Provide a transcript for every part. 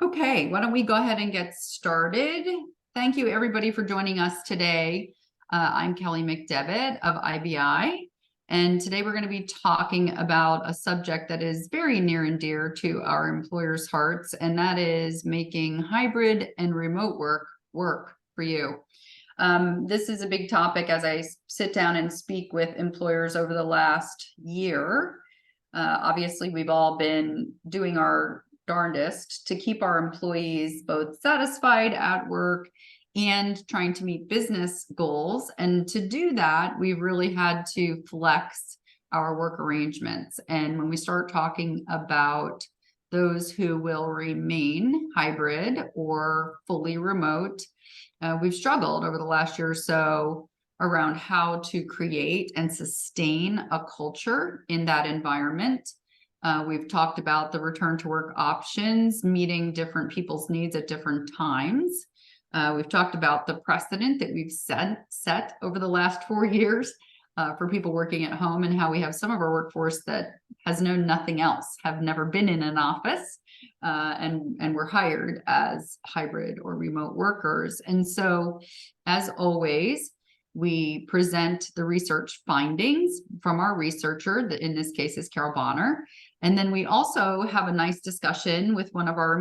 Okay, why don't we go ahead and get started? Thank you everybody for joining us today. I'm Kelly McDevitt of IBI, and today we're going to be talking about a subject that is very near and dear to our employers' hearts, and that is making hybrid and remote work for you. This is a big topic as I sit down and speak with employers over the last year. Obviously, we've all been doing our darndest to keep our employees both satisfied at work and trying to meet business goals. And to do that, we've really had to flex our work arrangements. And when we start talking about those who will remain hybrid or fully remote, we've struggled over the last year or so around how to create and sustain a culture in that environment. We've talked about the return to work options, meeting different people's needs at different times. We've talked about the precedent that we've set over the last 4 years for people working at home, and how we have some of our workforce that has known nothing else, have never been in an office, and were hired as hybrid or remote workers. And so, as always, we present the research findings from our researcher, that in this case is Carole Bonner. And then we also have a nice discussion with one of our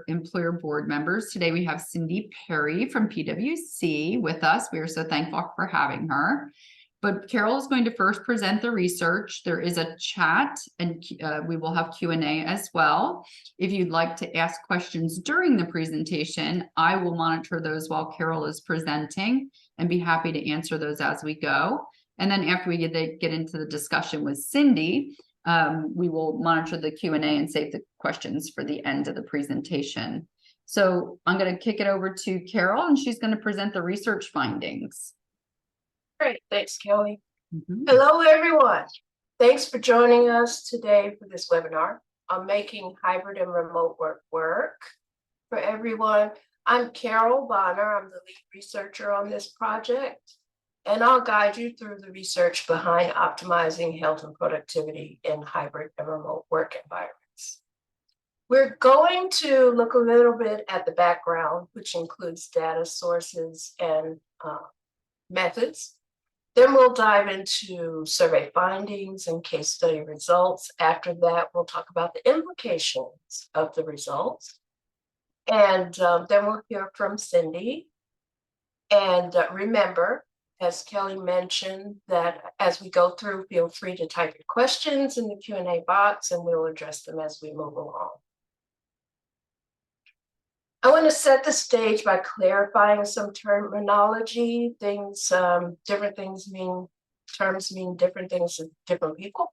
employer board members. Today we have Cindy Perry from PwC with us. We are so thankful for having her. But Carole is going to first present the research. There is a chat, and we will have Q&A as well. If you'd like to ask questions during the presentation, I will monitor those while Carole is presenting and be happy to answer those as we go. And then after we get into the discussion with Cindy, we will monitor the Q&A and save the questions for the end of the presentation. So I'm going to kick it over to Carole, and she's going to present the research findings. Great, thanks, Kelly. Hello, everyone. Thanks for joining us today for this webinar on making hybrid and remote work for everyone. I'm Carole Bonner. I'm the lead researcher on this project, and I'll guide you through the research behind optimizing health and productivity in hybrid and remote work environments. We're going to look a little bit at the background, which includes data sources and methods. Then we'll dive into survey findings and case study results. After that, we'll talk about the implications of the results. And then we'll hear from Cindy. And remember, as Kelly mentioned, that as we go through, feel free to type your questions in the Q&A box, and we'll address them as we move along. I want to set the stage by clarifying some terminology. Different terms mean different things to different people.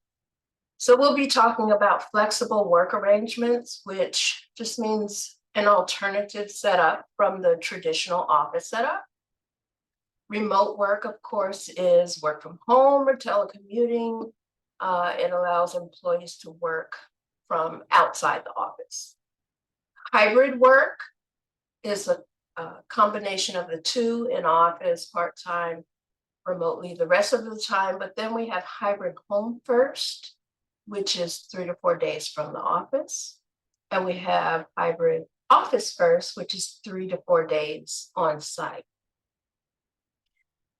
So we'll be talking about flexible work arrangements, which just means an alternative setup from the traditional office setup. Remote work, of course, is work from home or telecommuting. It allows employees to work from outside the office. Hybrid work is a combination of the two, in office, part-time, remotely the rest of the time. But then we have hybrid home first, which is 3 to 4 days from the office. And we have hybrid office first, which is 3 to 4 days on site.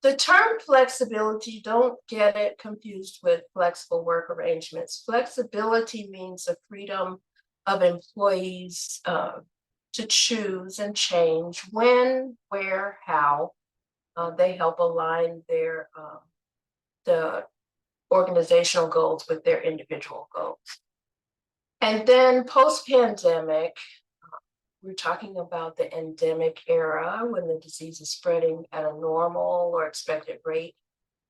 The term flexibility, don't get it confused with flexible work arrangements. Flexibility means the freedom of employees to choose and change when, where, how they help align their the organizational goals with their individual goals. And then post-pandemic, we're talking about the endemic era when the disease is spreading at a normal or expected rate.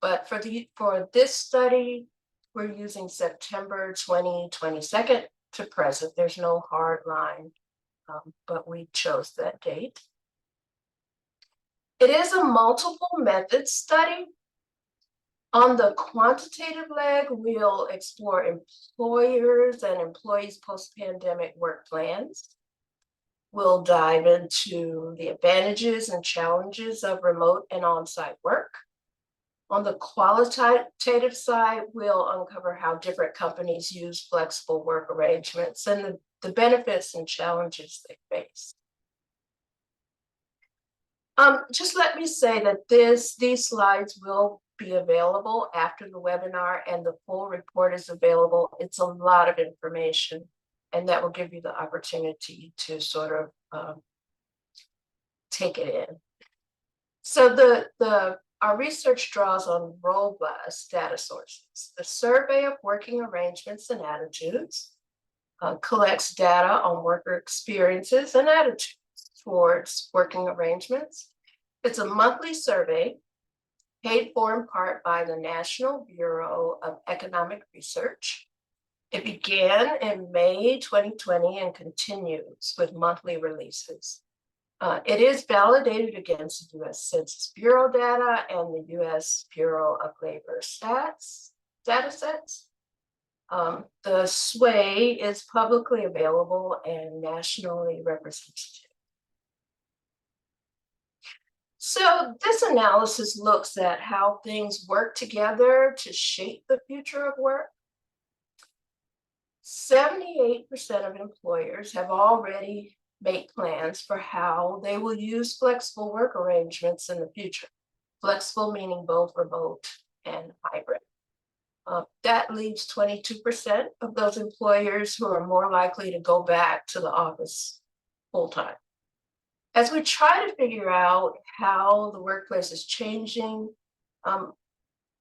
But for this study, we're using September 2022 to present. There's no hard line, but we chose that date. It is a multiple method study. On the quantitative leg, we'll explore employers and employees' post-pandemic work plans. We'll dive into the advantages and challenges of remote and on-site work. On the qualitative side, we'll uncover how different companies use flexible work arrangements and the benefits and challenges they face. Just let me say that these slides will be available after the webinar, and the full report is available. It's a lot of information, and that will give you the opportunity to sort of take it in. So our research draws on robust data sources. The survey of working arrangements and attitudes collects data on worker experiences and attitudes towards working arrangements. It's a monthly survey paid for in part by the National Bureau of Economic Research. It began in May 2020 and continues with monthly releases. It is validated against the U.S. Census Bureau data and the U.S. Bureau of Labor Stats datasets. The SWAY is publicly available and nationally representative. So this analysis looks at how things work together to shape the future of work. 78% of employers have already made plans for how they will use flexible work arrangements in the future. Flexible meaning both remote and hybrid. That leaves 22% of those employers who are more likely to go back to the office full-time. As we try to figure out how the workplace is changing,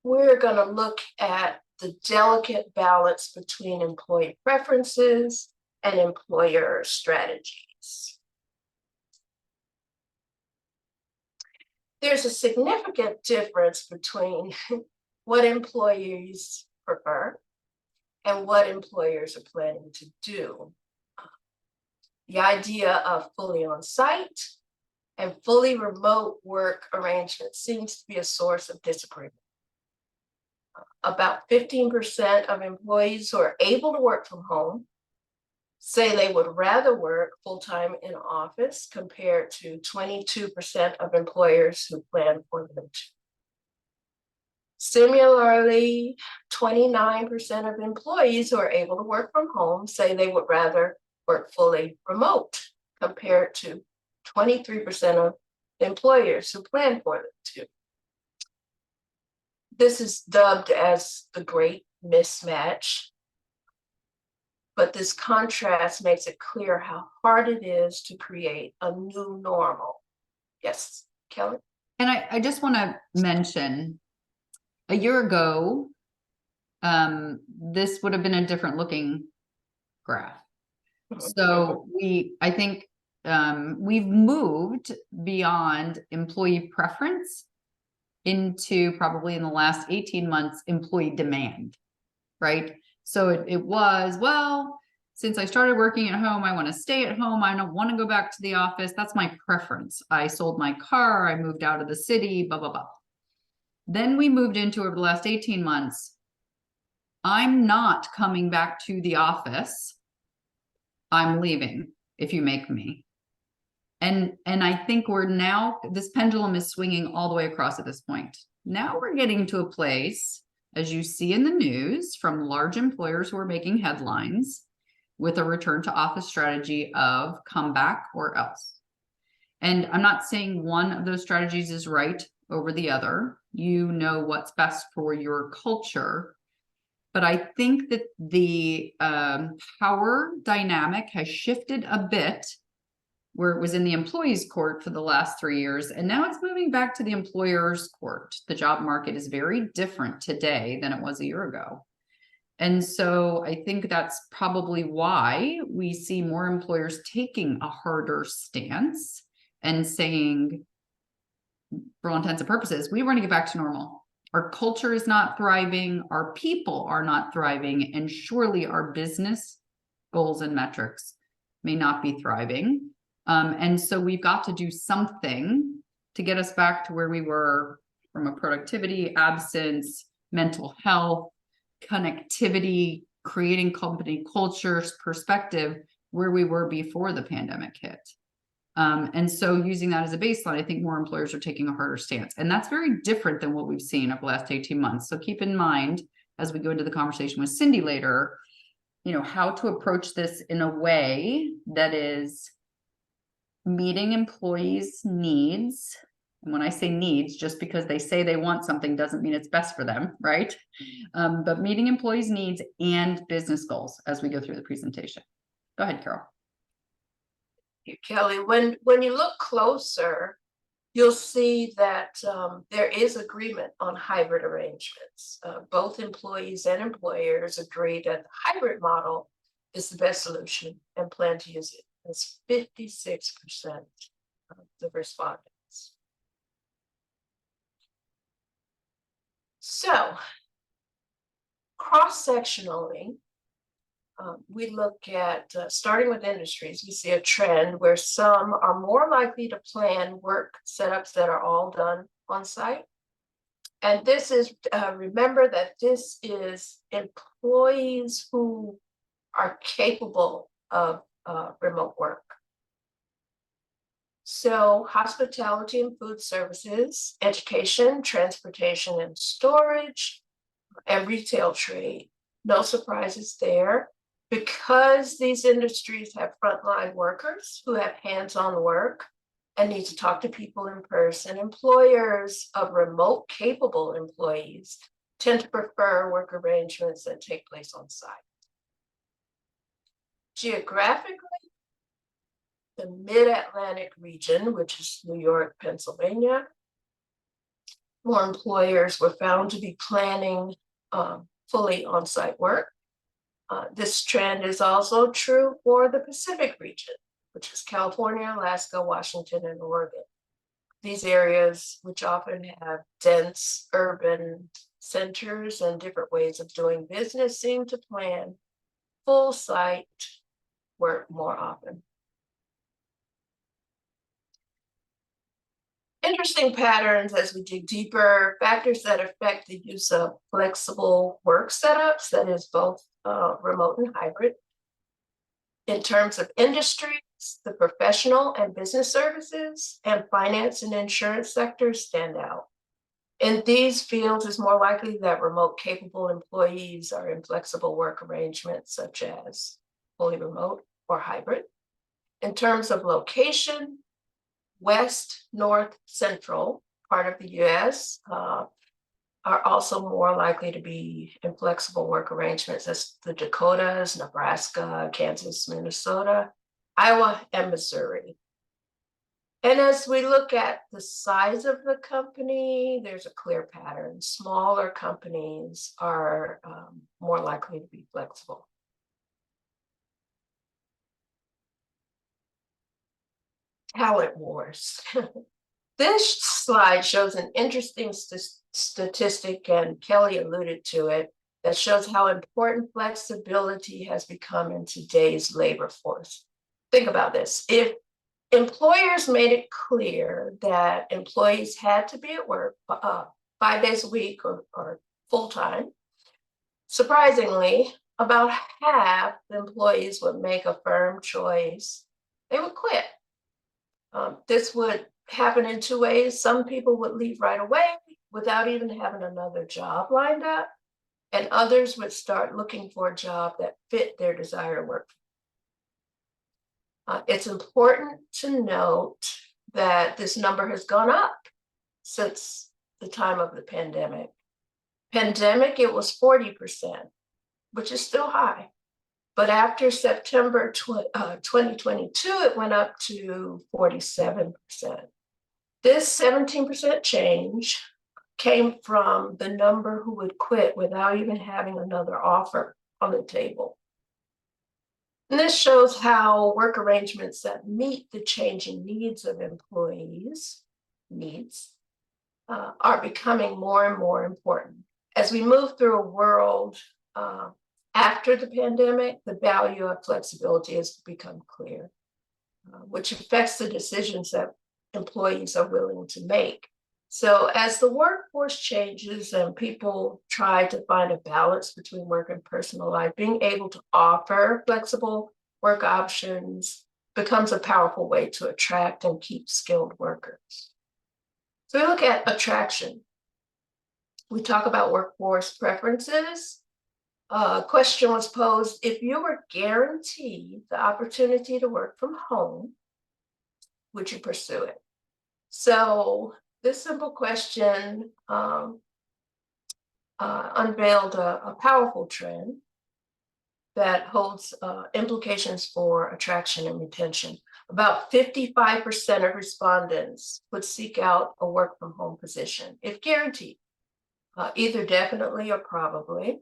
we're going to look at the delicate balance between employee preferences and employer strategies. There's a significant difference between what employees prefer and what employers are planning to do. The idea of fully on-site and fully remote work arrangements seems to be a source of disagreement. About 15% of employees who are able to work from home say they would rather work full-time in office compared to 22% of employers who plan for them to. Similarly, 29% of employees who are able to work from home say they would rather work fully remote compared to 23% of employers who plan for them to. This is dubbed as the great mismatch, but this contrast makes it clear how hard it is to create a new normal. Yes, Kelly? And I just want to mention, a year ago, this would have been a different looking graph. So I think we've moved beyond employee preference into probably in the last 18 months, employee demand, right? So it was, well, since I started working at home, I want to stay at home. I don't want to go back to the office. That's my preference. I sold my car. I moved out of the city, blah, blah, blah. Then we moved into, over the last 18 months, I'm not coming back to the office. I'm leaving if you make me. And I think we're now, this pendulum is swinging all the way across at this point. Now we're getting to a place, as you see in the news, from large employers who are making headlines with a return to office strategy of come back or else. And I'm not saying one of those strategies is right over the other. You know what's best for your culture. But I think that the power dynamic has shifted a bit, where it was in the employee's court for the last 3 years, and now it's moving back to the employer's court. The job market is very different today than it was a year ago. And so I think that's probably why we see more employers taking a harder stance and saying, for all intents and purposes, we want to get back to normal. Our culture is not thriving. Our people are not thriving. And surely our business goals and metrics may not be thriving. And so we've got to do something to get us back to where we were from a productivity, absence, mental health, connectivity, creating company cultures perspective, where we were before the pandemic hit. And so using that as a baseline, I think more employers are taking a harder stance. And that's very different than what we've seen over the last 18 months. So keep in mind, as we go into the conversation with Cindy later, how to approach this in a way that is meeting employees' needs. And when I say needs, just because they say they want something doesn't mean it's best for them, right? But meeting employees' needs and business goals as we go through the presentation. Go ahead, Carole. Kelly, when you look closer, you'll see that there is agreement on hybrid arrangements. Both employees and employers agree that the hybrid model is the best solution and plan to use it. That's 56% of the respondents. So, cross-sectionally, we look at, starting with industries, we see a trend where some are more likely to plan work setups that are all done on site. And this is, remember that this is employees who are capable of remote work. So hospitality and food services, education, transportation and storage, and retail trade. No surprises there. Because these industries have frontline workers who have hands-on work and need to talk to people in person, employers of remote capable employees tend to prefer work arrangements that take place on site. Geographically, the Mid-Atlantic region, which is New York, Pennsylvania, more employers were found to be planning fully on-site work. This trend is also true for the Pacific region, which is California, Alaska, Washington, and Oregon. These areas, which often have dense urban centers and different ways of doing business, seem to plan full site work more often. Interesting patterns as we dig deeper, factors that affect the use of flexible work setups, that is both remote and hybrid. In terms of industries, the professional and business services and finance and insurance sectors stand out. In these fields, it's more likely that remote capable employees are in flexible work arrangements such as fully remote or hybrid. In terms of location, West, North, Central part of the US are also more likely to be in flexible work arrangements as the Dakotas, Nebraska, Kansas, Minnesota, Iowa, and Missouri. And as we look at the size of the company, there's a clear pattern. Smaller companies are more likely to be flexible. Talent wars. This slide shows an interesting statistic, and Kelly alluded to it, that shows how important flexibility has become in today's labor force. Think about this. If employers made it clear that employees had to be at work 5 days a week or full-time, surprisingly, about half the employees would make a firm choice. They would quit. This would happen in two ways. Some people would leave right away without even having another job lined up, and others would start looking for a job that fit their desired work. It's important to note that this number has gone up since the time of the pandemic. It was 40%, which is still high. But after September 2022, it went up to 47%. This 17% change came from the number who would quit without even having another offer on the table. And this shows how work arrangements that meet the changing needs of employees' are becoming more and more important. As we move through a world after the pandemic, the value of flexibility has become clear, which affects the decisions that employees are willing to make. So as the workforce changes and people try to find a balance between work and personal life, being able to offer flexible work options becomes a powerful way to attract and keep skilled workers. So we look at attraction. We talk about workforce preferences. A question was posed: if you were guaranteed the opportunity to work from home, would you pursue it? So this simple question unveiled a powerful trend that holds implications for attraction and retention. About 55% of respondents would seek out a work from home position if guaranteed, either definitely or probably.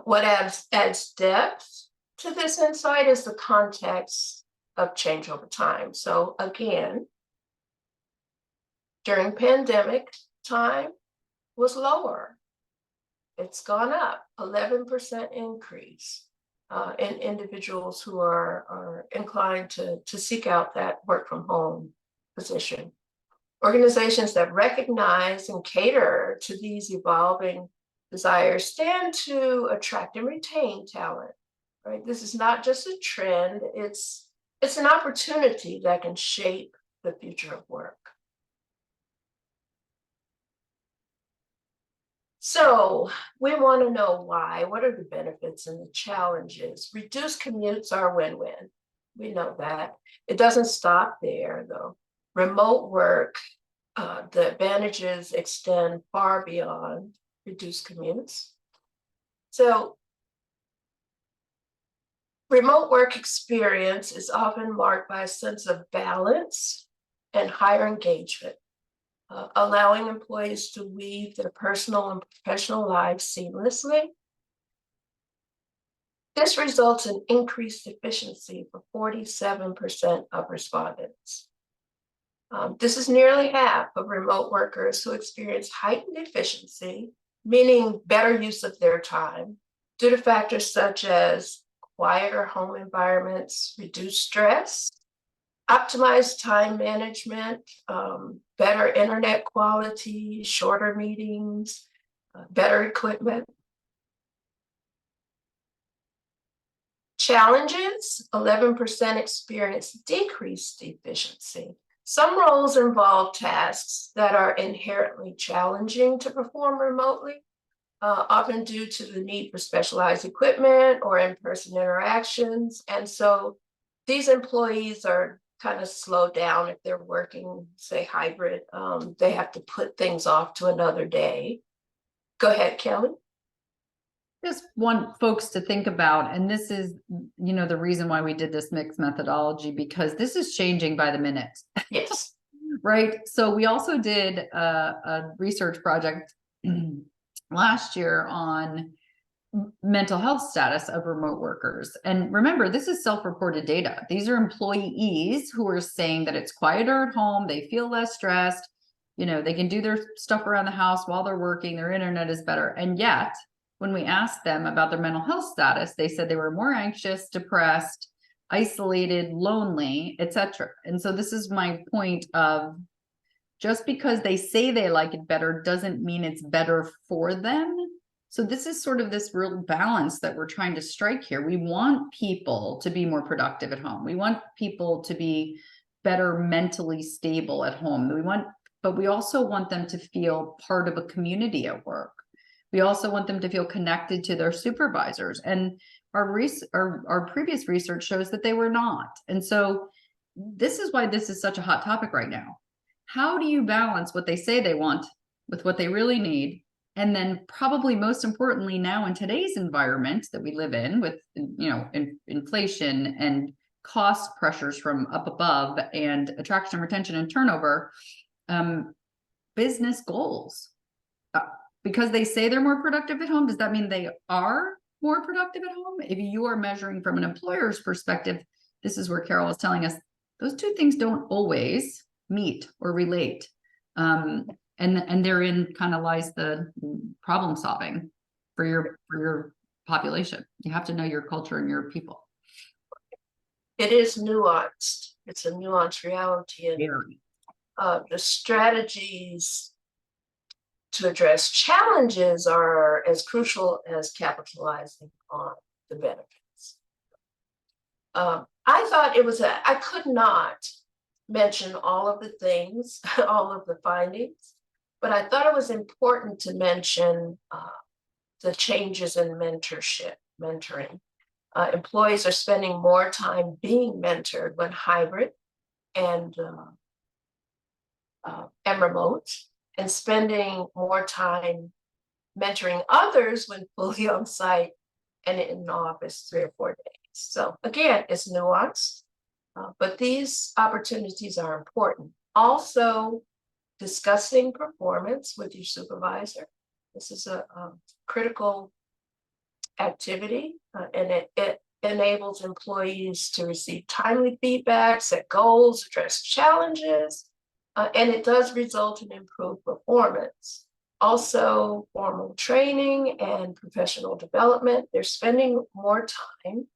What adds depth to this insight is the context of change over time. So again, during pandemic time was lower. It's gone up, 11% increase in individuals who are inclined to seek out that work from home position. Organizations that recognize and cater to these evolving desires stand to attract and retain talent, right? This is not just a trend, it's an opportunity that can shape the future of work. So we want to know why. What are the benefits and the challenges? Reduced commutes are a win-win. We know that. It doesn't stop there, though. Remote work, the advantages extend far beyond reduced commutes. So remote work experience is often marked by a sense of balance and higher engagement. Allowing employees to weave their personal and professional lives seamlessly. This results in increased efficiency for 47% of respondents. This is nearly half of remote workers who experience heightened efficiency, meaning better use of their time, due to factors such as quieter home environments, reduced stress, optimized time management, better internet quality, shorter meetings, better equipment. Challenges: 11% experience decreased efficiency. Some roles involve tasks that are inherently challenging to perform remotely, often due to the need for specialized equipment or in-person interactions. And so these employees are kind of slow down if they're working, say, hybrid. They have to put things off to another day. Go ahead, Kelly. Just want folks to think about, and this is, the reason why we did this mixed methodology, because this is changing by the minute. Yes. Right. So we also did a research project last year on mental health status of remote workers. And remember, this is self-reported data. These are employees who are saying that it's quieter at home, they feel less stressed, they can do their stuff around the house while they're working, their internet is better. And yet, when we asked them about their mental health status, they said they were more anxious, depressed, isolated, lonely, etc. And so this is my point of, just because they say they like it better doesn't mean it's better for them. So this is sort of this real balance that we're trying to strike here. We want people to be more productive at home. We want people to be better mentally stable at home. But we also want them to feel part of a community at work. We also want them to feel connected to their supervisors. And our previous research shows that they were not. And so this is why this is such a hot topic right now. How do you balance what they say they want with what they really need? And then probably most importantly now in today's environment that we live in with, inflation and cost pressures from up above and attraction, retention, and turnover, business goals. Because they say they're more productive at home, does that mean they are more productive at home? If you are measuring from an employer's perspective, this is where Carole is telling us those two things don't always meet or relate. And therein kind of lies the problem solving for your population. You have to know your culture and your people. It is nuanced. It's a nuanced reality. And the strategies to address challenges are as crucial as capitalizing on the benefits. I thought I could not mention all of the things, all of the findings, but I thought it was important to mention the changes in mentoring. Employees are spending more time being mentored when hybrid and remote, and spending more time mentoring others when fully on site and in the office 3 or 4 days. So again, it's nuanced, but these opportunities are important. Also, discussing performance with your supervisor. This is a critical activity, and it enables employees to receive timely feedback, set goals, address challenges, and it does result in improved performance. Also, formal training and professional development. They're spending more time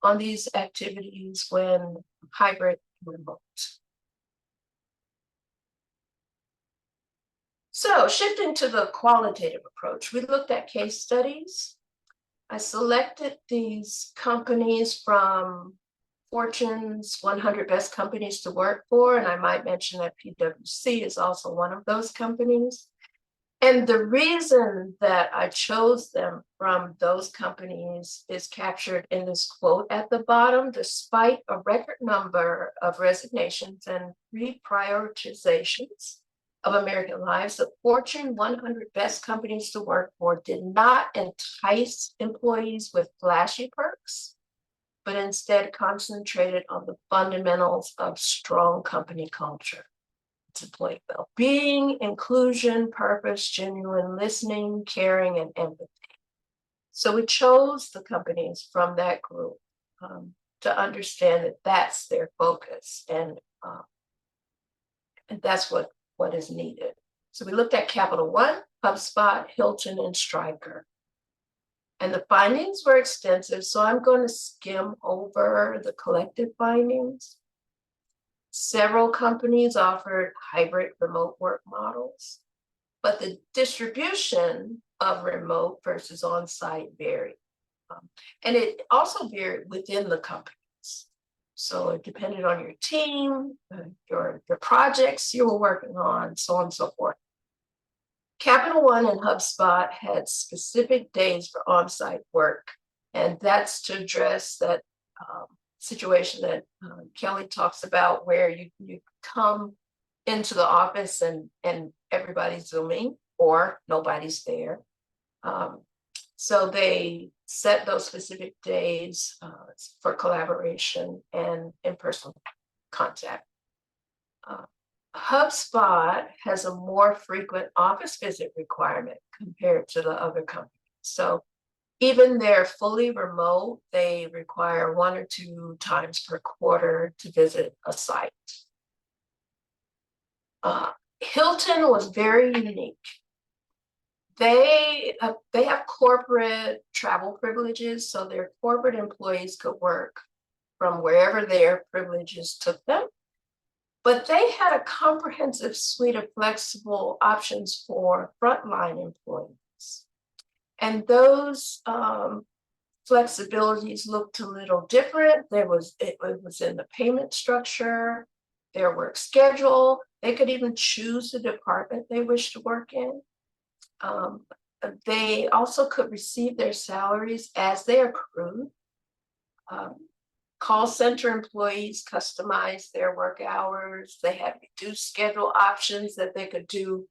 on these activities when hybrid and remote. So, shifting to the qualitative approach, we looked at case studies. I selected these companies from Fortune's 100 Best Companies to Work For, and I might mention that PwC is also one of those companies. And the reason that I chose them from those companies is captured in this quote at the bottom. Despite a record number of resignations and reprioritizations of American lives, the Fortune 100 Best Companies to Work For did not entice employees with flashy perks, but instead concentrated on the fundamentals of strong company culture. It's employee well-being, inclusion, purpose, genuine listening, caring, and empathy. So we chose the companies from that group to understand that that's their focus, and that's what is needed. So we looked at Capital One, HubSpot, Hilton, and Stryker. And the findings were extensive, so I'm going to skim over the collective findings. Several companies offered hybrid remote work models, but the distribution of remote versus on-site varied. And it also varied within the companies. So it depended on your team, your projects you were working on, so on and so forth. Capital One and HubSpot had specific days for on-site work, and that's to address that situation that Kelly talks about, where you come into the office and everybody's Zooming or nobody's there. So they set those specific days for collaboration and in-person contact. HubSpot has a more frequent office visit requirement compared to the other companies. So even they're fully remote, they require 1 or 2 times per quarter to visit a site. Hilton was very unique. They have corporate travel privileges, so their corporate employees could work from wherever their privileges took them. But they had a comprehensive suite of flexible options for frontline employees. And those flexibilities looked a little different. It was in the payment structure, their work schedule. They could even choose the department they wished to work in. They also could receive their salaries as they accrued. Call center employees customized their work hours. They had reduced schedule options that they could do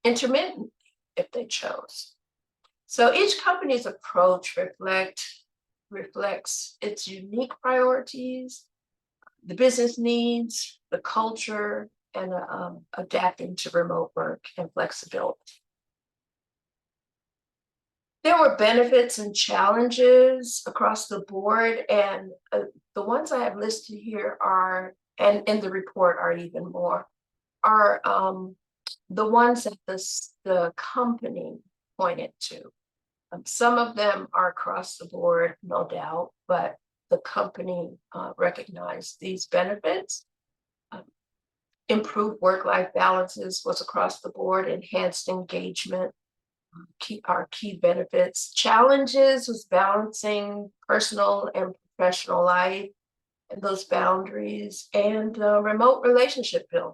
intermittently if they chose. So each company's approach reflects its unique priorities, the business needs, the culture, and adapting to remote work and flexibility. There were benefits and challenges across the board, and the ones I have listed here are, and in the report are even more, are the ones that the company pointed to. Some of them are across the board, no doubt, but the company recognized these benefits. Improved work-life balances was across the board, enhanced engagement, our key benefits. Challenges was balancing personal and professional life and those boundaries, and remote relationship building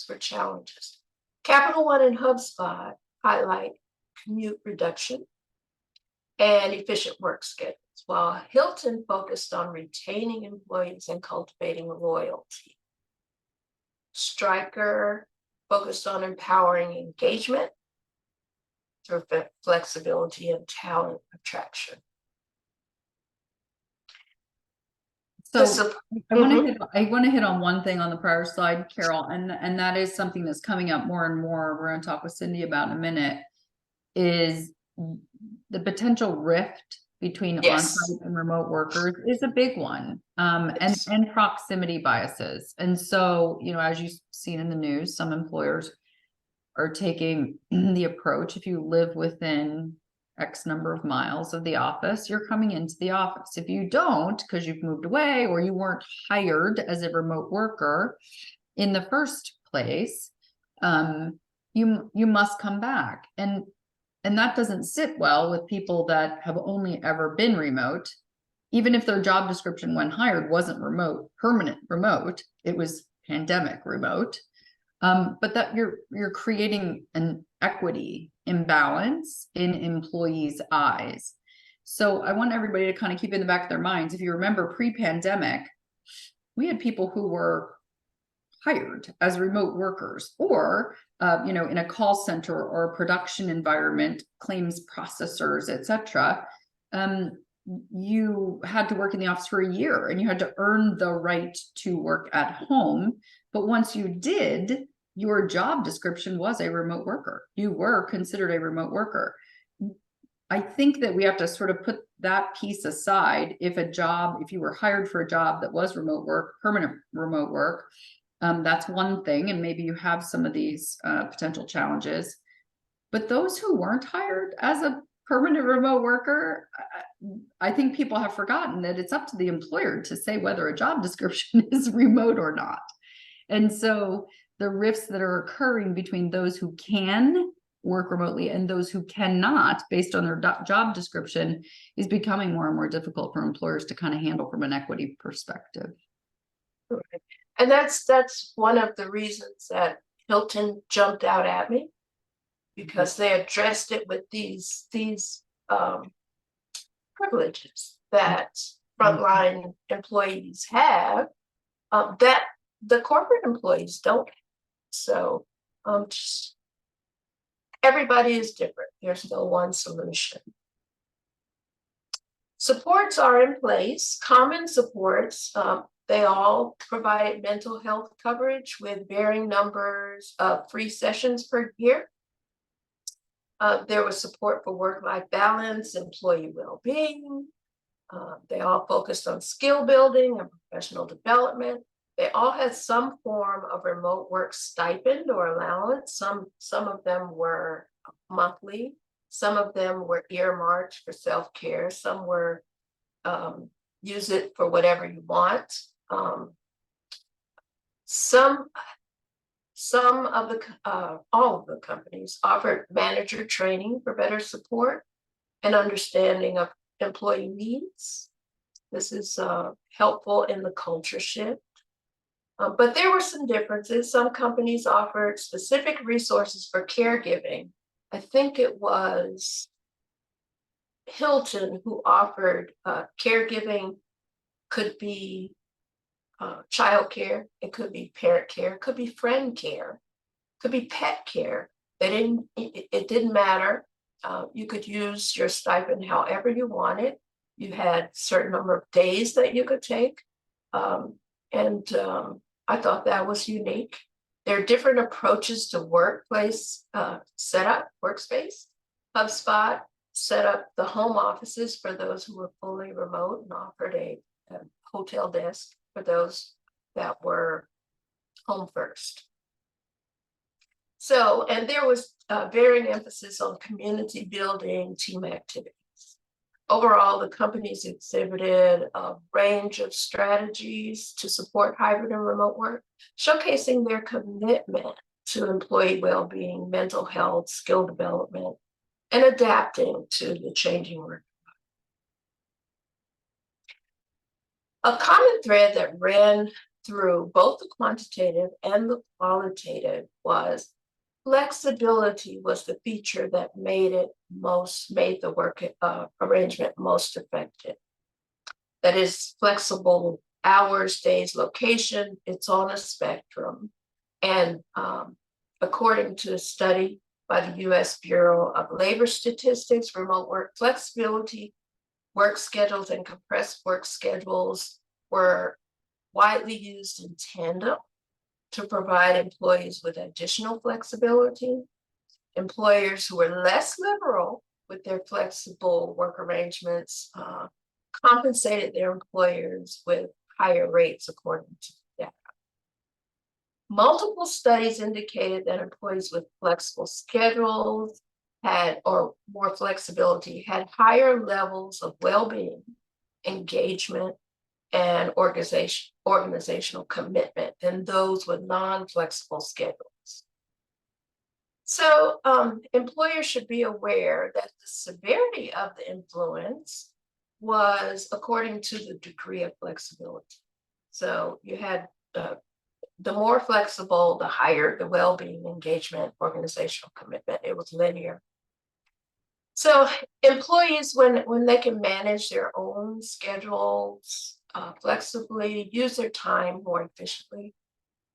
for challenges. Capital One and HubSpot highlight commute reduction and efficient work schedules, while Hilton focused on retaining employees and cultivating loyalty. Stryker focused on empowering engagement through flexibility and talent attraction. So I want to hit on one thing on the prior slide, Carol, and that is something that's coming up more and more. We're going to talk with Cindy about in a minute, is the potential rift between on-site and remote workers is a big one, and proximity biases. And so, you know, as you've seen in the news, some employers are taking the approach, if you live within X number of miles of the office, you're coming into the office. If you don't, because you've moved away or you weren't hired as a remote worker in the first place, you must come back. And that doesn't sit well with people that have only ever been remote, even if their job description when hired wasn't remote, permanent remote, it was pandemic remote. But that you're creating an equity imbalance in employees' eyes. So I want everybody to kind of keep in the back of their minds. If you remember pre-pandemic, we had people who were hired as remote workers, or you know, in a call center or a production environment, claims processors, etc. You had to work in the office for a year and you had to earn the right to work at home. But once you did, your job description was a remote worker. You were considered a remote worker. I think that we have to sort of put that piece aside. If you were hired for a job that was remote work, permanent remote work, that's one thing. And maybe you have some of these potential challenges. But those who weren't hired as a permanent remote worker, I think people have forgotten that it's up to the employer to say whether a job description is remote or not. And so the rifts that are occurring between those who can work remotely and those who cannot, based on their job description, is becoming more and more difficult for employers to kind of handle from an equity perspective. Right. And that's one of the reasons that Hilton jumped out at me, because they addressed it with these privileges that frontline employees have, that the corporate employees don't have. So just everybody is different. There's no one solution. Supports are in place. Common supports, they all provide mental health coverage with varying numbers of free sessions per year. There was support for work-life balance, employee well-being. They all focused on skill building and professional development. They all had some form of remote work stipend or allowance. Some of them were monthly. Some of them were earmarked for self-care. Some were use it for whatever you want. All of the companies offered manager training for better support and understanding of employee needs. This is helpful in the culture shift. But there were some differences. Some companies offered specific resources for caregiving. I think it was Hilton who offered caregiving. Could be child care, it could be parent care, it could be friend care, could be pet care. It didn't matter. You could use your stipend however you wanted. You had a certain number of days that you could take. I thought that was unique. There are different approaches to workplace setup, workspace. HubSpot set up the home offices for those who were fully remote and offered a hotel desk for those that were home first. So, and there was varying emphasis on community building, team activities. Overall, the companies exhibited a range of strategies to support hybrid and remote work, showcasing their commitment to employee well-being, mental health, skill development, and adapting to the changing work. A common thread that ran through both the quantitative and the qualitative was flexibility was the feature that made the work arrangement most effective. That is, flexible hours, days, location, it's on a spectrum. And according to a study by the U.S. Bureau of Labor Statistics, remote work flexibility, work schedules, and compressed work schedules were widely used in tandem to provide employees with additional flexibility. Employers who were less liberal with their flexible work arrangements compensated their employers with higher rates, according to data. Multiple studies indicated that employees with flexible schedules or more flexibility had higher levels of well-being, engagement, and organizational commitment than those with non-flexible schedules. So employers should be aware that the severity of the influence was according to the degree of flexibility. So you had the more flexible, the higher the well-being, engagement, organizational commitment. It was linear. So employees, when they can manage their own schedules flexibly, use their time more efficiently,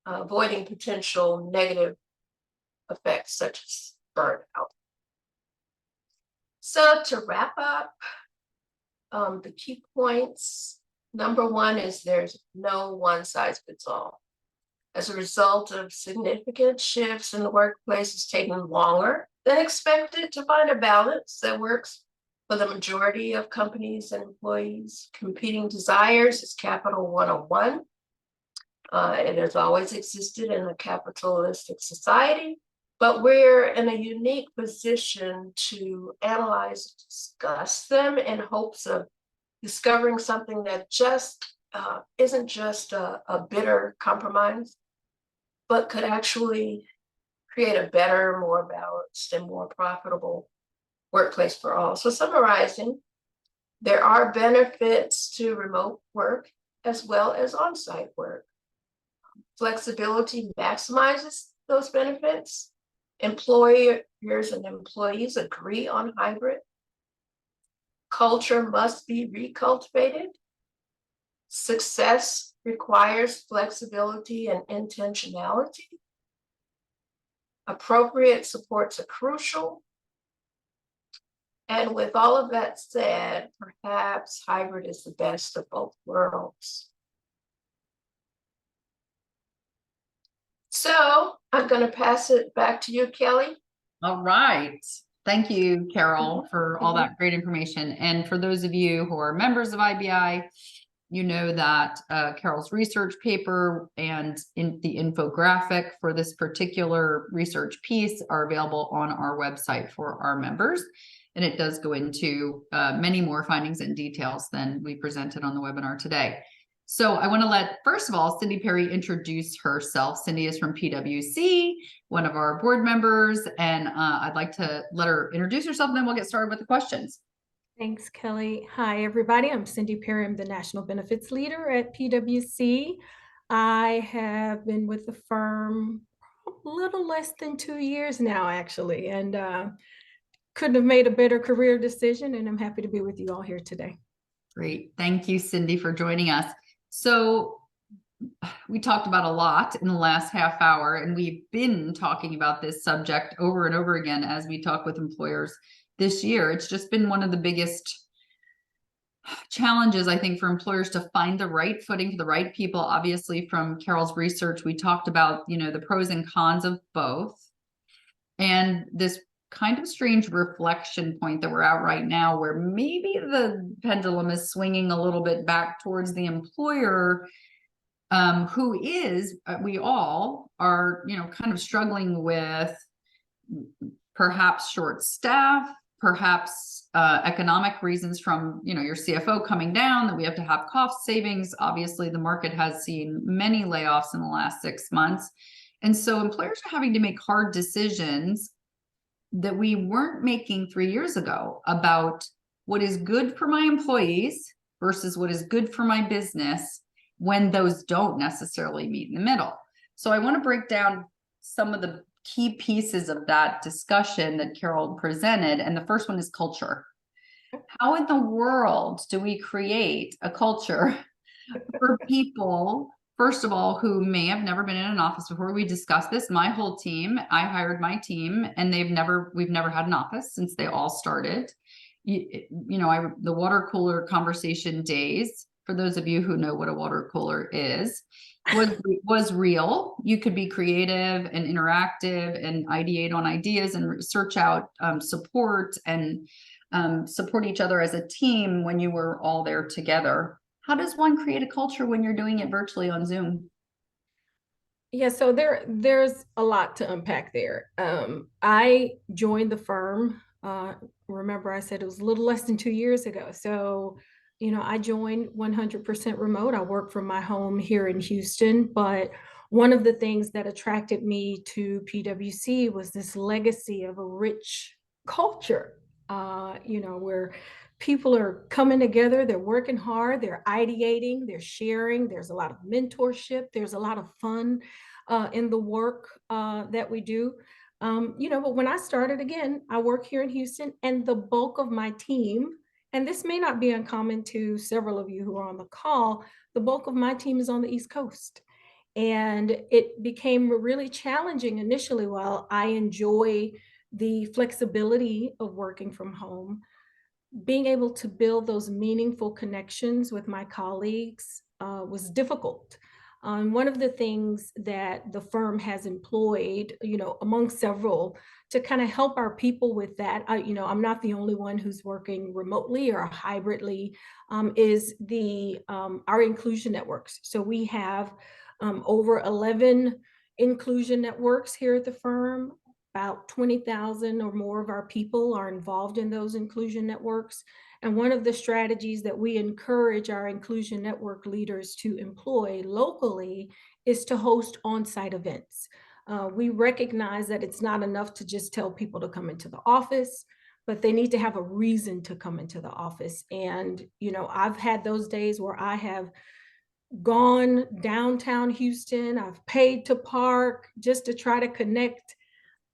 avoiding potential negative effects such as burnout. So to wrap up, the key points, number one is there's no one size fits all. As a result of significant shifts in the workplace, it's taking longer than expected to find a balance that works for the majority of companies and employees. Competing desires is Capital 101. It has always existed in a capitalistic society, but we're in a unique position to analyze and discuss them in hopes of discovering something that just isn't just a bitter compromise, but could actually create a better, more balanced, and more profitable workplace for all. So summarizing, there are benefits to remote work as well as on-site work. Flexibility maximizes those benefits. Employers and employees agree on hybrid. Culture must be recultivated. Success requires flexibility and intentionality. Appropriate supports are crucial. And with all of that said, perhaps hybrid is the best of both worlds. So I'm going to pass it back to you, Kelly. All right. Thank you, Carole, for all that great information. And for those of you who are members of IBI, you know that Carole's research paper and the infographic for this particular research piece are available on our website for our members. And it does go into many more findings and details than we presented on the webinar today. So I want to let, first of all, Cindy Perry introduce herself. Cindy is from PwC, one of our board members, and I'd like to let her introduce herself, and then we'll get started with the questions. Thanks, Kelly. Hi, everybody. I'm Cindy Perry. I'm the National Benefits Leader at PwC. I have been with the firm a little less than 2 years now, actually, and couldn't have made a better career decision, and I'm happy to be with you all here today. Great. Thank you, Cindy, for joining us. So we talked about a lot in the last half hour, and we've been talking about this subject over and over again as we talk with employers this year. It's just been one of the biggest challenges, I think, for employers to find the right footing for the right people. Obviously, from Carole's research, we talked about, the pros and cons of both. And this kind of strange reflection point that we're at right now, where maybe the pendulum is swinging a little bit back towards the employer, who is, we all are, kind of struggling with perhaps short staff, perhaps economic reasons from, your CFO coming down, that we have to have cost savings. Obviously, the market has seen many layoffs in the last 6 months. And so employers are having to make hard decisions that we weren't making 3 years ago about what is good for my employees versus what is good for my business, when those don't necessarily meet in the middle. So I want to break down some of the key pieces of that discussion that Carole presented. And the first one is culture. How in the world do we create a culture for people, first of all, who may have never been in an office before? We discussed this. My whole team, I hired my team, and we've never had an office since they all started. The water cooler conversation days, for those of you who know what a water cooler is, was real. You could be creative and interactive and ideate on ideas and search out support and support each other as a team when you were all there together. How does one create a culture when you're doing it virtually on Zoom? Yeah, so there's a lot to unpack there. I joined the firm. Remember, I said it was a little less than 2 years ago. So, I joined 100% remote. I work from my home here in Houston, but one of the things that attracted me to PwC was this legacy of a rich culture, where people are coming together, they're working hard, they're ideating, they're sharing. There's a lot of mentorship. There's a lot of fun in the work that we do. But when I started, again, I work here in Houston, and the bulk of my team, and this may not be uncommon to several of you who are on the call, the bulk of my team is on the East Coast. And it became really challenging initially. While I enjoy the flexibility of working from home, being able to build those meaningful connections with my colleagues was difficult. One of the things that the firm has employed, among several, to kind of help our people with that, I'm not the only one who's working remotely or hybridly, is our inclusion networks. So we have over 11 inclusion networks here at the firm. About 20,000 or more of our people are involved in those inclusion networks. And one of the strategies that we encourage our inclusion network leaders to employ locally is to host on-site events. We recognize that it's not enough to just tell people to come into the office, but they need to have a reason to come into the office. And, I've had those days where I have gone downtown Houston, I've paid to park just to try to connect,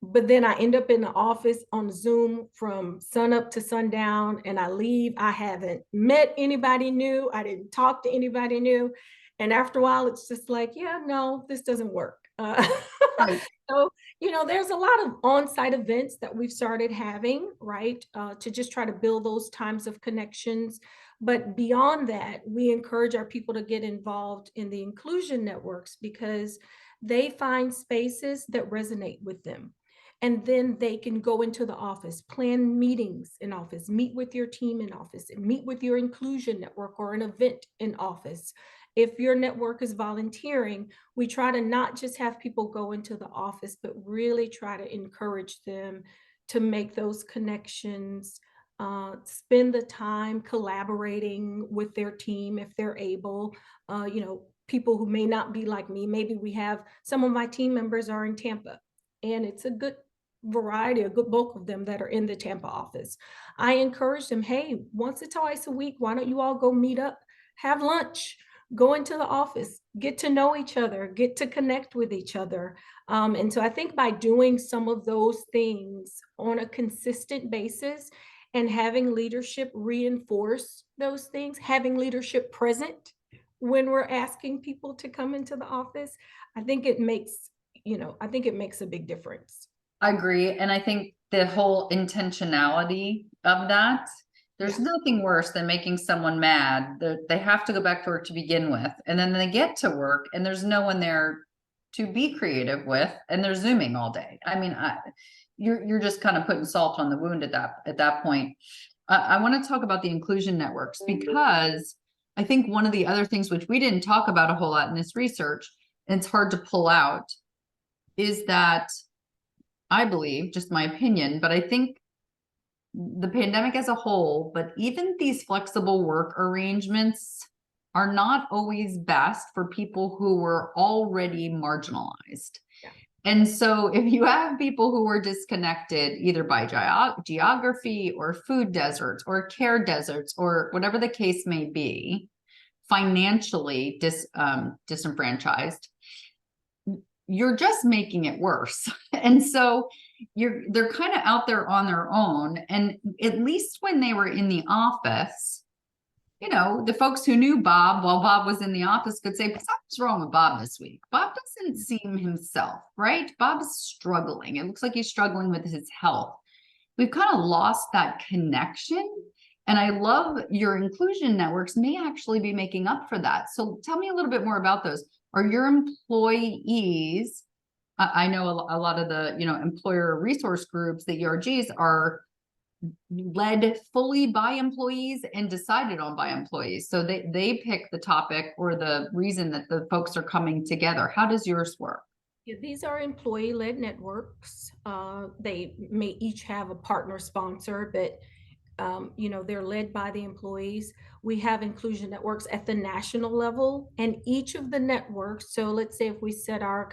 but then I end up in the office on Zoom from sunup to sundown, and I leave. I haven't met anybody new. I didn't talk to anybody new. And after a while, it's just like, yeah, no, this doesn't work. Right. So, there's a lot of on-site events that we've started having, right, to just try to build those times of connections. But beyond that, we encourage our people to get involved in the inclusion networks because they find spaces that resonate with them. And then they can go into the office, plan meetings in office, meet with your team in office, and meet with your inclusion network or an event in office. If your network is volunteering, we try to not just have people go into the office, but really try to encourage them to make those connections, spend the time collaborating with their team if they're able. People who may not be like me, maybe we have some of my team members are in Tampa, and it's a good variety, a good bulk of them that are in the Tampa office. I encourage them, hey, once or twice a week, why don't you all go meet up, have lunch, go into the office, get to know each other, get to connect with each other. And so I think by doing some of those things on a consistent basis and having leadership reinforce those things, having leadership present when we're asking people to come into the office, I think it makes a big difference. I agree. And I think the whole intentionality of that, there's nothing worse than making someone mad that they have to go back to work to begin with. And then they get to work and there's no one there to be creative with, and they're Zooming all day. I mean, you're just kind of putting salt on the wound at that point. I want to talk about the inclusion networks because I think one of the other things which we didn't talk about a whole lot in this research, and it's hard to pull out, is that I believe, just my opinion, but I think the pandemic as a whole, but even these flexible work arrangements are not always best for people who were already marginalized. Yeah. And so if you have people who are disconnected either by geography or food deserts or care deserts or whatever the case may be, financially disenfranchised, you're just making it worse. And so they're kind of out there on their own. And at least when they were in the office, you know, the folks who knew Bob while Bob was in the office could say, something's wrong with Bob this week. Bob doesn't seem himself, right? Bob's struggling. It looks like he's struggling with his health. We've kind of lost that connection. And I love your inclusion networks may actually be making up for that. So tell me a little bit more about those. Are your employees, I know a lot of the, you know, employer resource groups, the ERGs, are led fully by employees and decided on by employees. So they pick the topic or the reason that the folks are coming together. How does yours work? Yeah, these are employee-led networks. They may each have a partner sponsor, but you know, they're led by the employees. We have inclusion networks at the national level, and each of the networks, so let's say if we set our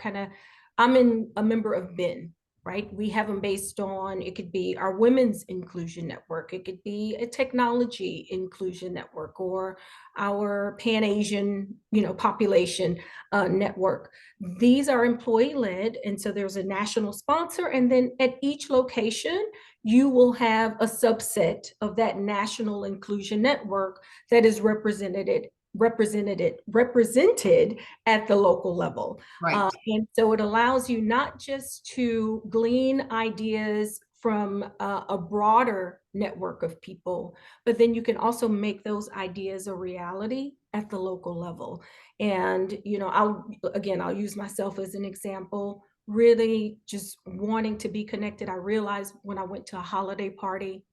I'm a member of BIN, right? We have them based on, it could be our women's inclusion network, it could be a technology inclusion network, or our Pan-Asian, you know, population network. These are employee-led, and so there's a national sponsor, and then at each location, you will have a subset of that national inclusion network that is represented at the local level. Right. And so it allows you not just to glean ideas from a broader network of people, but then you can also make those ideas a reality at the local level. And, you know, I'll use myself as an example. Really just wanting to be connected. I realized when I went to a holiday party,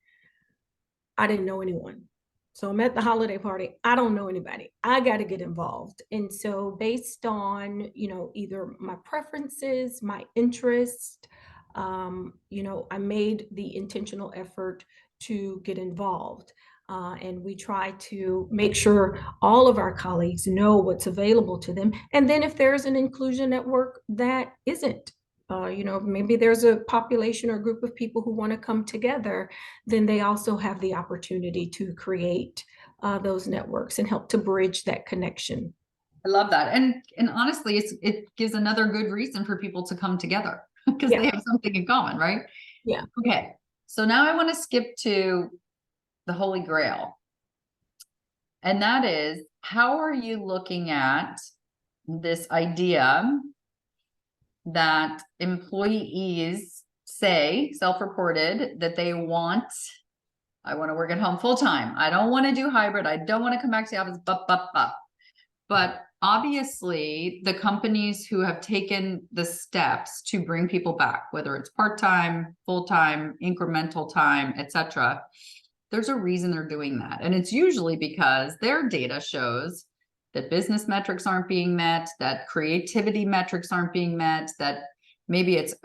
I didn't know anyone. So I'm at the holiday party, I don't know anybody. I got to get involved. And so based on, you know, either my preferences, my interest, you know, I made the intentional effort to get involved. And we try to make sure all of our colleagues know what's available to them. And then if there's an inclusion network that isn't, you know, maybe there's a population or group of people who want to come together, then they also have the opportunity to create those networks and help to bridge that connection. I love that. And honestly, it gives another good reason for people to come together because Yeah. they have something in common, right? Yeah. Okay. So now I want to skip to the Holy Grail. And that is, how are you looking at this idea that employees say, self-reported, that I want to work at home full time. I don't want to do hybrid. I don't want to come back to the office, but obviously the companies who have taken the steps to bring people back, whether it's part-time, full-time, incremental time, etc., there's a reason they're doing that. And it's usually because their data shows that business metrics aren't being met, that creativity metrics aren't being met, that maybe it's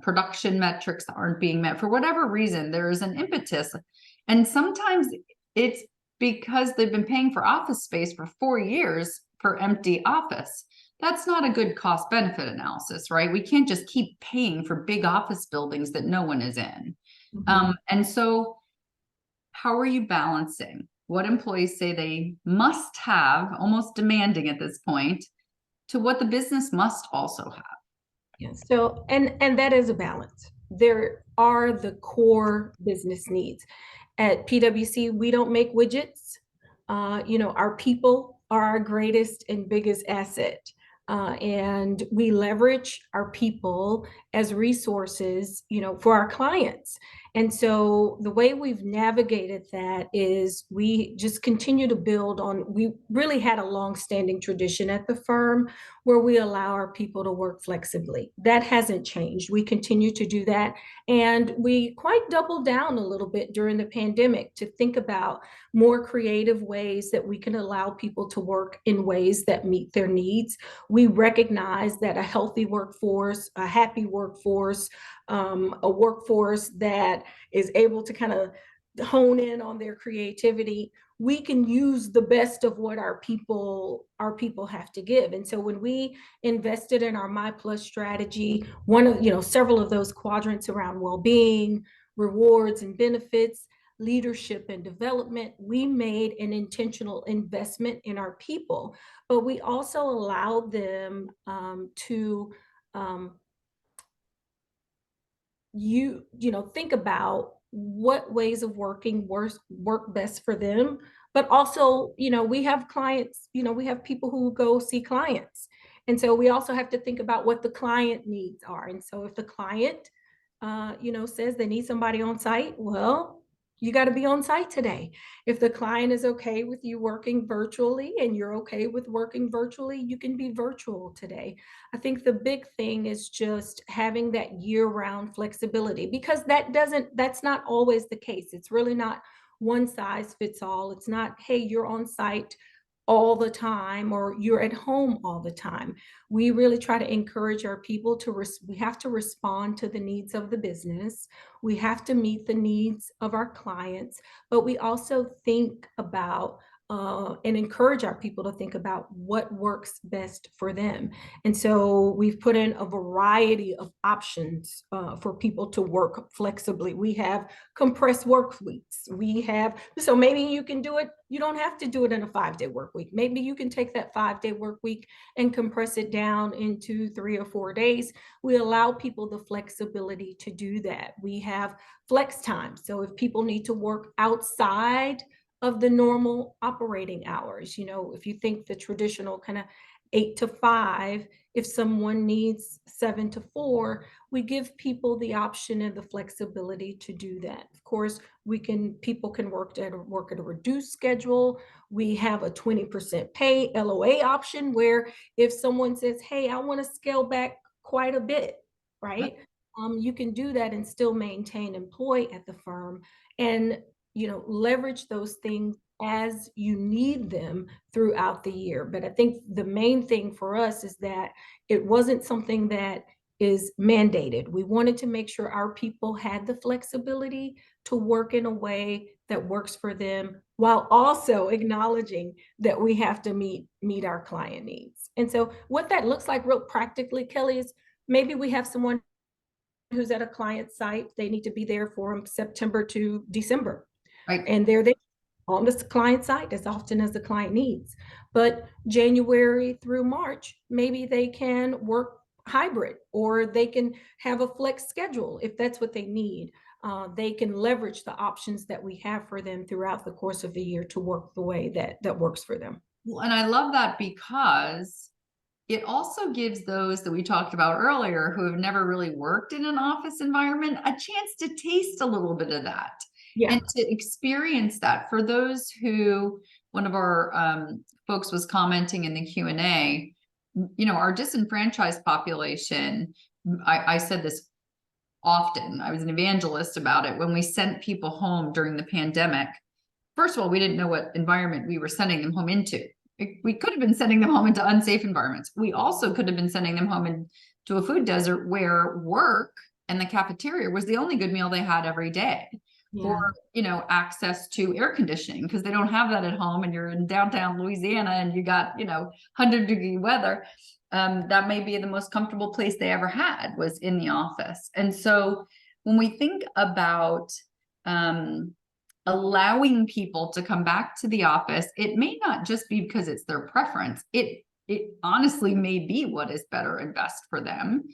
production metrics that aren't being met. For whatever reason, there is an impetus. And sometimes it's because they've been paying for office space for 4 years for empty office. That's not a good cost benefit analysis, right? We can't just keep paying for big office buildings that no one is in. Mm-hmm. And so how are you balancing what employees say they must have, almost demanding at this point, to what the business must also have? Yes. So, and that is a balance. There are the core business needs. At PwC, we don't make widgets. You know, our people are our greatest and biggest asset. And we leverage our people as resources, you know, for our clients. And so the way we've navigated that is we just continue to build on, we really had a long-standing tradition at the firm where we allow our people to work flexibly. That hasn't changed. We continue to do that. And we quite doubled down a little bit during the pandemic to think about more creative ways that we can allow people to work in ways that meet their needs. We recognize that a healthy workforce, a happy workforce, a workforce that is able to kind of hone in on their creativity, we can use the best of what our people have to give. And so when we invested in our My Plus strategy, one of, you know, several of those quadrants around well-being, rewards, and benefits, leadership and development. We made an intentional investment in our people, but we also allowed them to think about what ways of working work best for them. But also, we have clients, we have people who go see clients. And so we also have to think about what the client needs are. And so if the client, says they need somebody on site, well, you got to be on site today. If the client is okay with you working virtually and you're okay with working virtually, you can be virtual today. I think the big thing is just having that year-round flexibility, because that's not always the case. It's really not one size fits all. It's not, hey, you're on site all the time or you're at home all the time. We really try to encourage our people we have to respond to the needs of the business. We have to meet the needs of our clients, but we also think about and encourage our people to think about what works best for them. And so we've put in a variety of options for people to work flexibly. We have compressed work weeks. So maybe you can do it. You don't have to do it in a 5-day work week. Maybe you can take that 5-day work week and compress it down into 3 or 4 days. We allow people the flexibility to do that. We have flex time. So if people need to work outside of the normal operating hours, if you think the traditional kind of 8 to 5, if someone needs 7 to 4, we give people the option and the flexibility to do that. Of course, people can work at a reduced schedule. We have a 20% pay LOA option where if someone says, hey, I want to scale back quite a bit, right? You can do that and still maintain employee at the firm and leverage those things as you need them throughout the year. But I think the main thing for us is that it wasn't something that is mandated. We wanted to make sure our people had the flexibility to work in a way that works for them, while also acknowledging that we have to meet our client needs. And so what that looks like real practically, Kelly, is maybe we have someone who's at a client site. They need to be there from September to December. Right. And they're there on the client site as often as the client needs. But January through March, maybe they can work hybrid, or they can have a flex schedule if that's what they need. They can leverage the options that we have for them throughout the course of the year to work the way that works for them. Well, and I love that because it also gives those that we talked about earlier who have never really worked in an office environment a chance to taste a little bit of that. Yeah. And to experience that. For those who, one of our folks was commenting in the Q&A, our disenfranchised population, I said this often, I was an evangelist about it, when we sent people home during the pandemic. First of all, we didn't know what environment we were sending them home into. We could have been sending them home into unsafe environments. We also could have been sending them home into a food desert where work and the cafeteria was the only good meal they had every day. Yeah. Or, access to air conditioning, because they don't have that at home, and you're in downtown Louisiana and you got, 100-degree weather. That may be the most comfortable place they ever had was in the office. And so when we think about allowing people to come back to the office, it may not just be because it's their preference. It honestly may be what is better and best for them.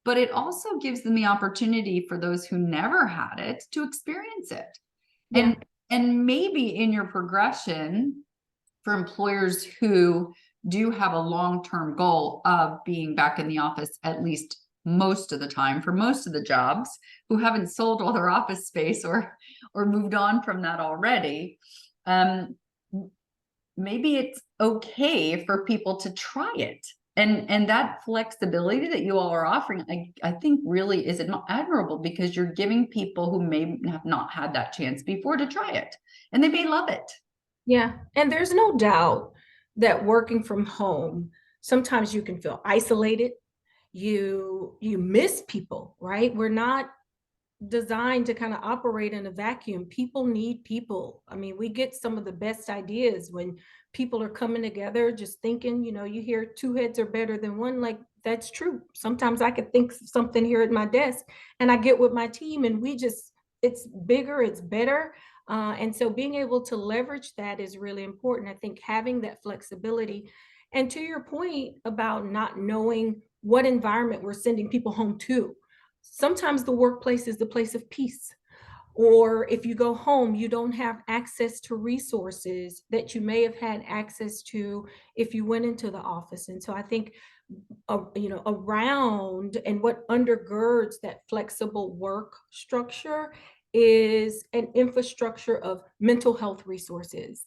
But it also gives them the opportunity for those who never had it to experience it. Yeah. And maybe in your progression for employers who do have a long-term goal of being back in the office at least most of the time for most of the jobs, who haven't sold all their office space or moved on from that already, maybe it's okay for people to try it. And that flexibility that you all are offering, I think really is admirable, because you're giving people who may have not had that chance before to try it, and they may love it. Yeah. And there's no doubt that working from home, sometimes you can feel isolated. You miss people, right? We're not designed to kind of operate in a vacuum. People need people. I mean, we get some of the best ideas when people are coming together, just thinking, you hear 2 heads are better than one. Like, that's true. Sometimes I could think something here at my desk and I get with my team and it's bigger, it's better. And so being able to leverage that is really important. I think having that flexibility. And to your point about not knowing what environment we're sending people home to, sometimes the workplace is the place of peace. Or if you go home, you don't have access to resources that you may have had access to if you went into the office. And so I think, around and what undergirds that flexible work structure is an infrastructure of mental health resources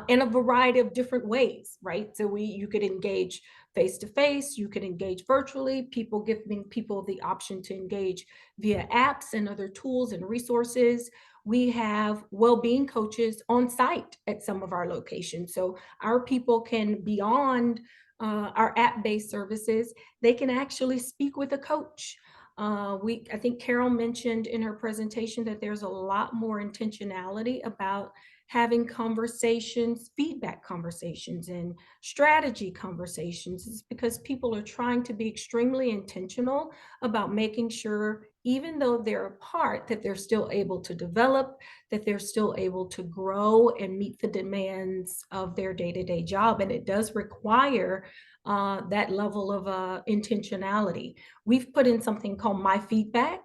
in a variety of different ways, right? So you could engage face to face, you could engage virtually, giving people the option to engage via apps and other tools and resources. We have well-being coaches on site at some of our locations. So our people can, beyond our app-based services, they can actually speak with a coach. I think Carole mentioned in her presentation that there's a lot more intentionality about having conversations, feedback conversations, and strategy conversations. It's because people are trying to be extremely intentional about making sure, even though they're apart, that they're still able to develop, that they're still able to grow and meet the demands of their day-to-day job. And it does require that level of intentionality. We've put in something called My Feedback,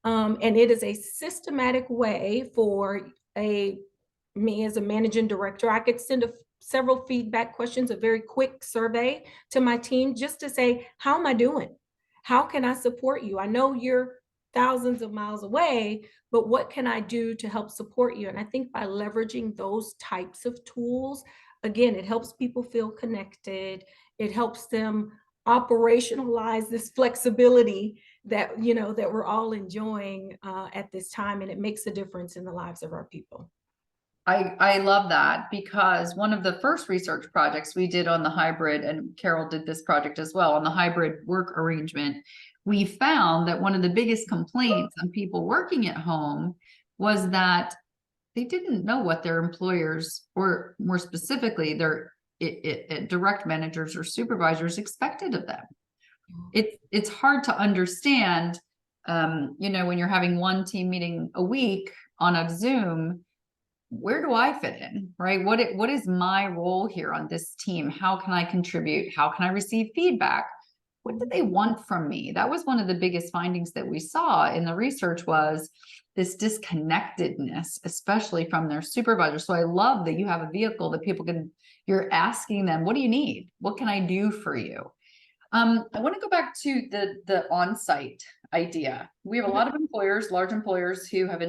and it is a systematic way for me as a managing director. I could send several feedback questions, a very quick survey to my team just to say, how am I doing? How can I support you? I know you're thousands of miles away, but what can I do to help support you? And I think by leveraging those types of tools, again, it helps people feel connected. It helps them operationalize this flexibility that we're all enjoying at this time, and it makes a difference in the lives of our people. I love that, because one of the first research projects we did on the hybrid, and Carole did this project as well, on the hybrid work arrangement, we found that one of the biggest complaints on people working at home was that they didn't know what their employers, or more specifically, their direct managers or supervisors, expected of them. It's hard to understand, when you're having one team meeting a week on a Zoom, where do I fit in, right? What is my role here on this team? How can I contribute? How can I receive feedback? What do they want from me? That was one of the biggest findings that we saw in the research, was this disconnectedness, especially from their supervisor. So I love that you have a vehicle that you're asking them, what do you need? What can I do for you? I want to go back to the on-site idea. We have a lot of employers, large employers, who have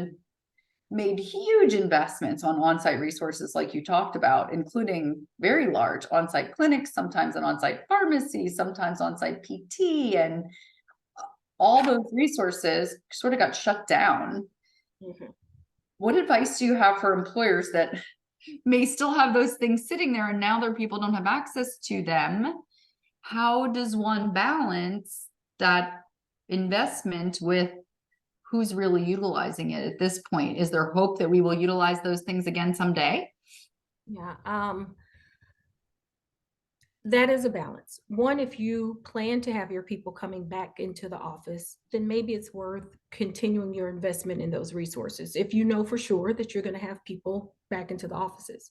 made huge investments on on-site resources, like you talked about, including very large on-site clinics, sometimes an on-site pharmacy, sometimes on-site PT, and all those resources sort of got shut down. Mm-hmm. What advice do you have for employers that may still have those things sitting there, and now their people don't have access to them? How does one balance that investment with who's really utilizing it at this point? Is there hope that we will utilize those things again someday? Yeah, that is a balance. One, if you plan to have your people coming back into the office, then maybe it's worth continuing your investment in those resources, if you know for sure that you're going to have people back into the offices.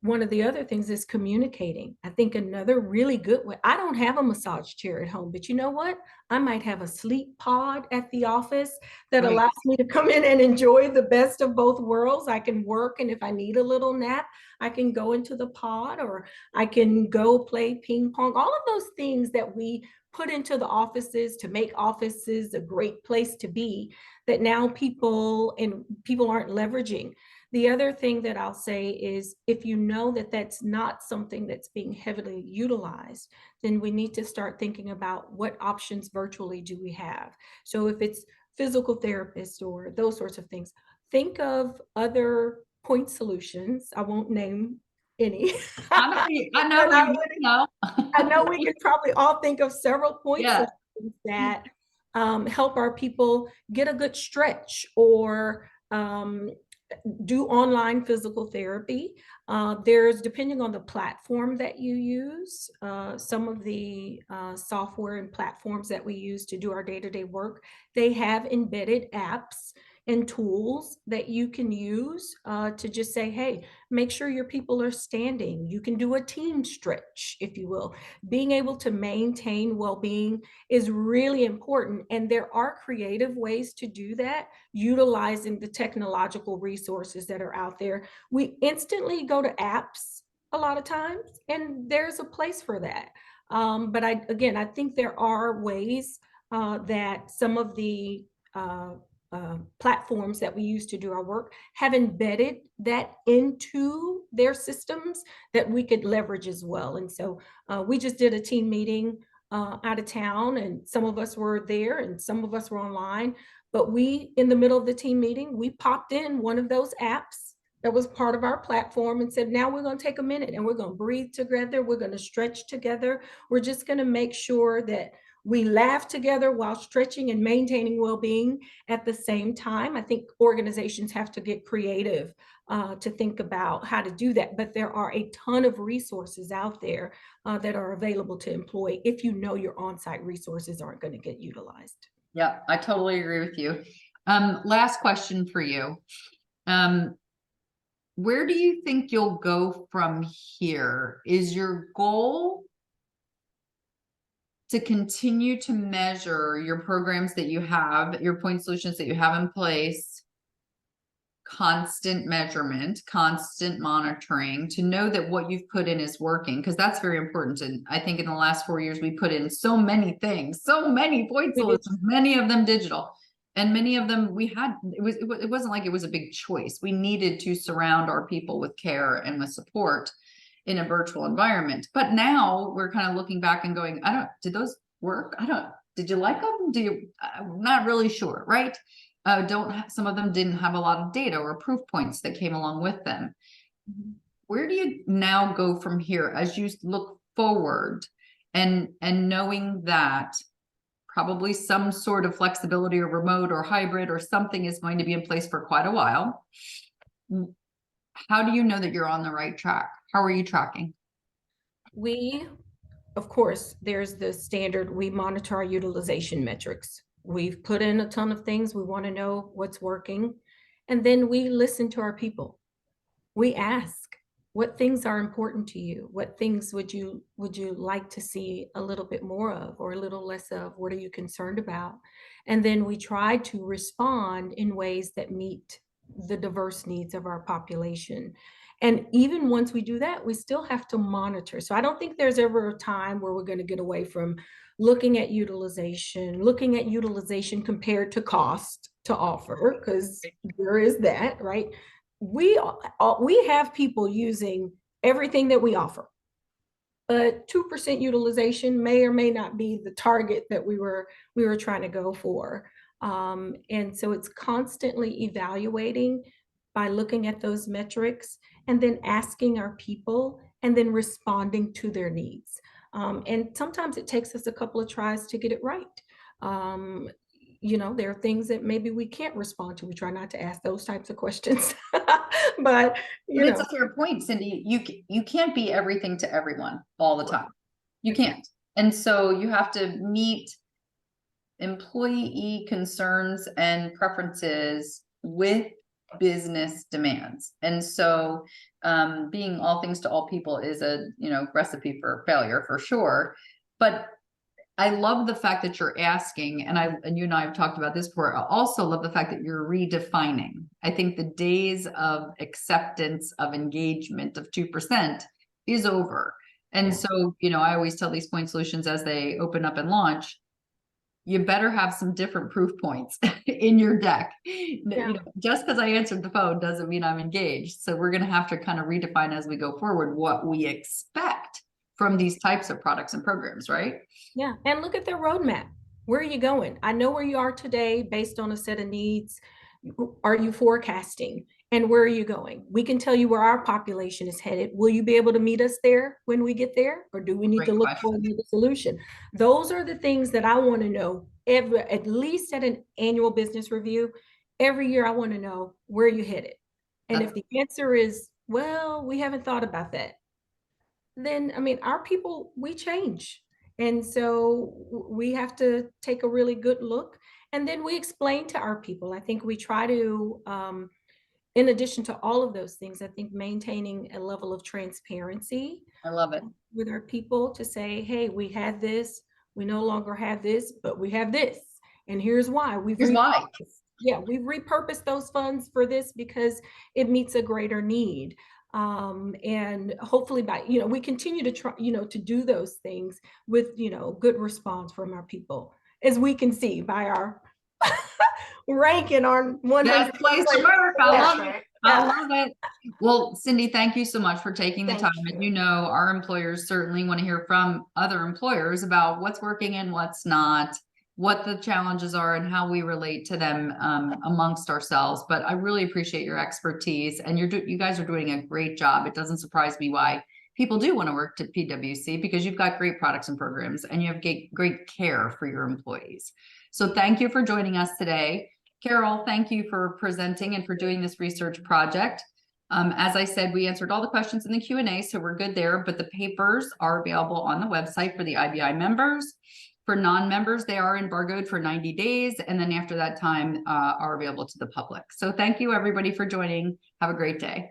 One of the other things is communicating. I think another really good way, I don't have a massage chair at home, but you know what? I might have a sleep pod at the office that allows me to come in and enjoy the best of both worlds. I can work, and if I need a little nap, I can go into the pod, or I can go play ping pong. All of those things that we put into the offices to make offices a great place to be, that now people aren't leveraging. The other thing that I'll say is, if you know that that's not something that's being heavily utilized, then we need to start thinking about what options virtually do we have. So if it's physical therapists or those sorts of things, think of other point solutions. I won't name any. I know we could probably all think of several point solutions that help our people get a good stretch, or do online physical therapy. There's, depending on the platform that you use, some of the software and platforms that we use to do our day-to-day work, they have embedded apps and tools that you can use to just say, hey, make sure your people are standing. You can do a team stretch, if you will. Being able to maintain well-being is really important. And there are creative ways to do that, utilizing the technological resources that are out there. We instantly go to apps a lot of times, and there's a place for that. But I think there are ways that some of the platforms that we use to do our work have embedded that into their systems that we could leverage as well. And so we just did a team meeting out of town, and some of us were there and some of us were online. But we, in the middle of the team meeting, we popped in one of those apps that was part of our platform and said, now we're going to take a minute and we're going to breathe together. We're going to stretch together. We're just going to make sure that we laugh together while stretching and maintaining well-being at the same time. I think organizations have to get creative to think about how to do that. But there are a ton of resources out there that are available to employ if you know your on-site resources aren't going to get utilized. Yeah, I totally agree with you. Last question for you. Where do you think you'll go from here? Is your goal to continue to measure your programs that you have, your point solutions that you have in place, constant measurement, constant monitoring, to know that what you've put in is working? Because that's very important. And I think in the last 4 years, we put in so many things, so many point solutions, many of them digital. And many of them it wasn't like it was a big choice. We needed to surround our people with care and with support in a virtual environment. But now we're kind of looking back and going, did those work? Did you like them? I'm not really sure, right? Some of them didn't have a lot of data or proof points that came along with them. Mm-hmm. Where do you now go from here as you look forward and knowing that probably some sort of flexibility or remote or hybrid or something is going to be in place for quite a while? How do you know that you're on the right track? How are you tracking? Of course, there's the standard, we monitor our utilization metrics. We've put in a ton of things. We want to know what's working. And then we listen to our people. We ask, what things are important to you? What things would you like to see a little bit more of or a little less of? What are you concerned about? And then we try to respond in ways that meet the diverse needs of our population. And even once we do that, we still have to monitor. So I don't think there's ever a time where we're going to get away from looking at utilization compared to cost to offer, because there is that, right? We have people using everything that we offer, but 2% utilization may or may not be the target that we were trying to go for. And so it's constantly evaluating by looking at those metrics and then asking our people and then responding to their needs. And sometimes it takes us a couple of tries to get it right. There are things that maybe we can't respond to. We try not to ask those types of questions. But it's a fair point, Cindy. You can't be everything to everyone all the time. You can't. And so you have to meet employee concerns and preferences with business demands. And so being all things to all people is a recipe for failure for sure. But I love the fact that you're asking, and you and I have talked about this before. I also love the fact that you're redefining. I think the days of acceptance of engagement of 2% is over. And so, I always tell these point solutions as they open up and launch, you better have some different proof points in your deck. Yeah. Just because I answered the phone doesn't mean I'm engaged. So we're going to have to kind of redefine as we go forward what we expect from these types of products and programs, right? Yeah, and look at their roadmap. Where are you going? I know where you are today based on a set of needs. Are you forecasting? And where are you going? We can tell you where our population is headed. Will you be able to meet us there when we get there? Or do we need to look for another solution? Those are the things that I want to know at least at an annual business review. Every year I want to know where you headed. And if the answer is, well, we haven't thought about that, then, our people, we change. And so we have to take a really good look And then we explain to our people. I think we try to, in addition to all of those things, I think maintaining a level of transparency I love it. with our people to say, hey, we had this, we no longer have this, but we have this. And here's why. Here's why. We've repurposed those funds for this because it meets a greater need. And hopefully by, we continue to try, to do those things with, good response from our people, as we can see by our rank in our 100 Best place to work. I That's love it. right. I love it. Well, Cindy, thank you so much for taking the Thank time. you. And you know, our employers certainly want to hear from other employers about what's working and what's not, what the challenges are and how we relate to them amongst ourselves. But I really appreciate your expertise, and you guys are doing a great job. It doesn't surprise me why people do want to work at PwC, because you've got great products and programs and you have great care for your employees. So thank you for joining us today. Carole, thank you for presenting and for doing this research project. As I said, we answered all the questions in the Q&A, so we're good there, but the papers are available on the website for the IBI members. For non-members, they are embargoed for 90 days, and then after that time are available to the public. So thank you everybody for joining. Have a great day.